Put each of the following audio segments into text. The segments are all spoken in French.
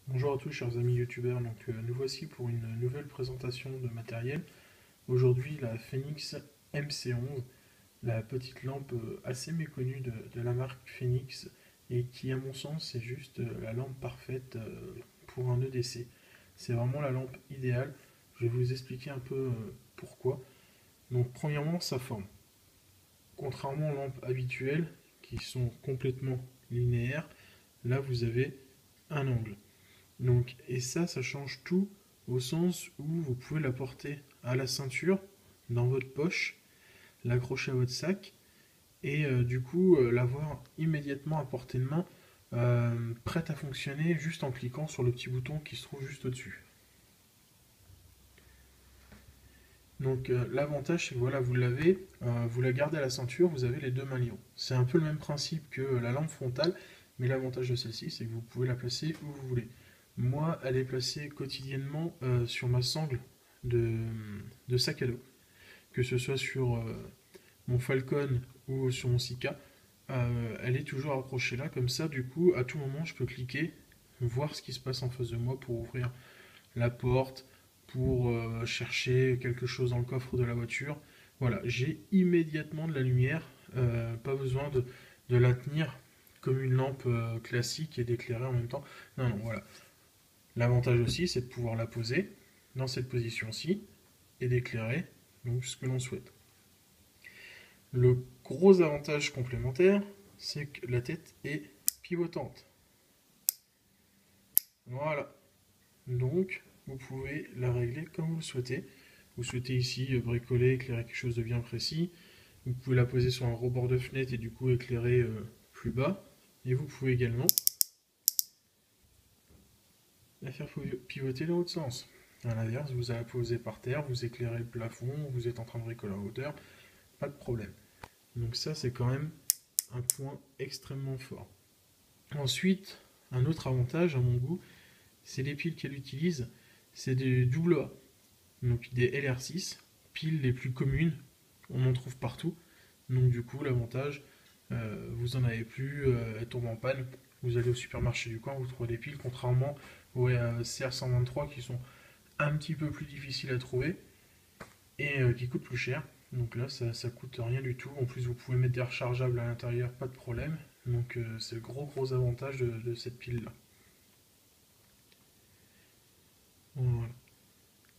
Bonjour à tous chers amis youtubeurs, nous voici pour une nouvelle présentation de matériel. Aujourd'hui la Phoenix MC11, la petite lampe assez méconnue de la marque Phoenix et qui à mon sens est juste la lampe parfaite pour un EDC. C'est vraiment la lampe idéale, je vais vous expliquer un peu pourquoi. Donc premièrement sa forme. Contrairement aux lampes habituelles qui sont complètement linéaires, là vous avez un angle. Donc, et ça change tout au sens où vous pouvez la porter à la ceinture, dans votre poche, l'accrocher à votre sac, et du coup l'avoir immédiatement à portée de main, prête à fonctionner juste en cliquant sur le petit bouton qui se trouve juste au-dessus. Donc l'avantage c'est que voilà, vous l'avez, vous la gardez à la ceinture, vous avez les deux mains libres. C'est un peu le même principe que la lampe frontale, mais l'avantage de celle-ci c'est que vous pouvez la placer où vous voulez. Moi, elle est placée quotidiennement sur ma sangle de, de sac à dos, que ce soit sur mon Falcon ou sur mon Sika. Elle est toujours accrochée là, comme ça, du coup, à tout moment, je peux cliquer, voir ce qui se passe en face de moi pour ouvrir la porte, pour chercher quelque chose dans le coffre de la voiture. Voilà, j'ai immédiatement de la lumière, pas besoin de la tenir comme une lampe classique et d'éclairer en même temps. Non, non, voilà. L'avantage aussi, c'est de pouvoir la poser dans cette position-ci et d'éclairer donc ce que l'on souhaite. Le gros avantage complémentaire, c'est que la tête est pivotante. Voilà. Donc, vous pouvez la régler comme vous le souhaitez. Vous souhaitez ici bricoler, éclairer quelque chose de bien précis. Vous pouvez la poser sur un rebord de fenêtre et du coup éclairer plus bas. Et vous pouvez également la faire pivoter dans l'autre sens. À l'inverse, vous allez la poser par terre, vous éclairez le plafond, vous êtes en train de bricoler en hauteur, pas de problème. Donc ça, c'est quand même un point extrêmement fort. Ensuite, un autre avantage à mon goût, c'est les piles qu'elle utilise. C'est des AA, donc des LR6, piles les plus communes, on en trouve partout. Donc du coup, l'avantage, vous en avez plus, elles tombent en panne. Vous allez au supermarché du coin, vous trouvez des piles, contrairement aux CR123 qui sont un petit peu plus difficiles à trouver et qui coûtent plus cher. Donc là, ça coûte rien du tout. En plus, vous pouvez mettre des rechargeables à l'intérieur, pas de problème. Donc c'est le gros avantage de cette pile-là. Voilà.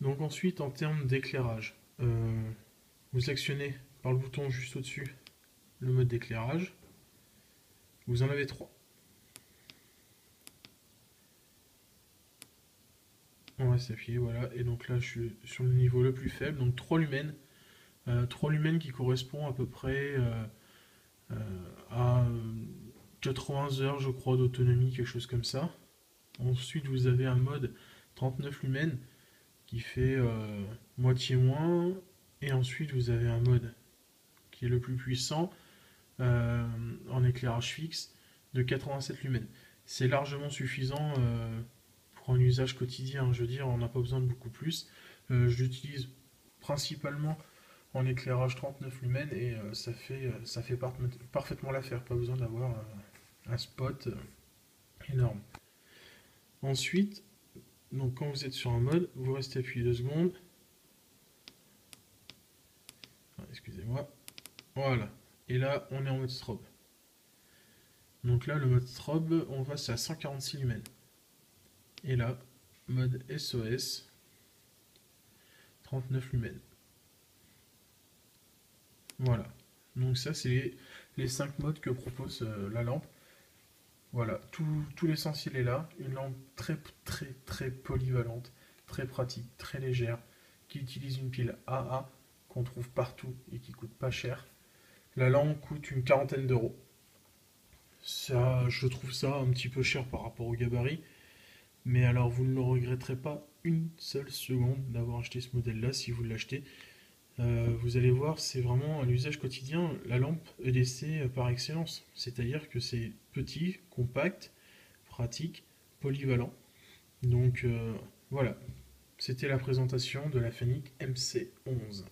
Donc ensuite, en termes d'éclairage, vous actionnez par le bouton juste au-dessus le mode d'éclairage. Vous en avez trois. On va s'afficher, voilà. Et donc là, je suis sur le niveau le plus faible, donc 3 lumens. 3 lumens qui correspond à peu près à 80 heures, je crois, d'autonomie, quelque chose comme ça. Ensuite, vous avez un mode 39 lumens qui fait moitié moins. Et ensuite, vous avez un mode qui est le plus puissant en éclairage fixe de 87 lumens. C'est largement suffisant pour un usage quotidien. Je veux dire, on n'a pas besoin de beaucoup plus. Je l'utilise principalement en éclairage 39 lumens et ça fait parfaitement l'affaire. Pas besoin d'avoir un spot énorme. Ensuite, donc quand vous êtes sur un mode, vous restez appuyé 2 secondes. Excusez-moi. Voilà. Et là, on est en mode strobe. Donc là, le mode strobe, on va à 146 lumens. Et là, mode SOS, 39 lumens. Voilà. Donc ça, c'est les 5 modes que propose la lampe. Voilà, tout l'essentiel est là. Une lampe très polyvalente, très pratique, très légère, qui utilise une pile AA qu'on trouve partout et qui coûte pas cher. La lampe coûte une quarantaine d'euros. Ça, je trouve ça un petit peu cher par rapport au gabarit. Mais alors, vous ne le regretterez pas une seule seconde d'avoir acheté ce modèle-là si vous l'achetez. Vous allez voir, c'est vraiment un usage quotidien, la lampe EDC par excellence. C'est-à-dire que c'est petit, compact, pratique, polyvalent. Donc voilà, c'était la présentation de la Fenix MC11.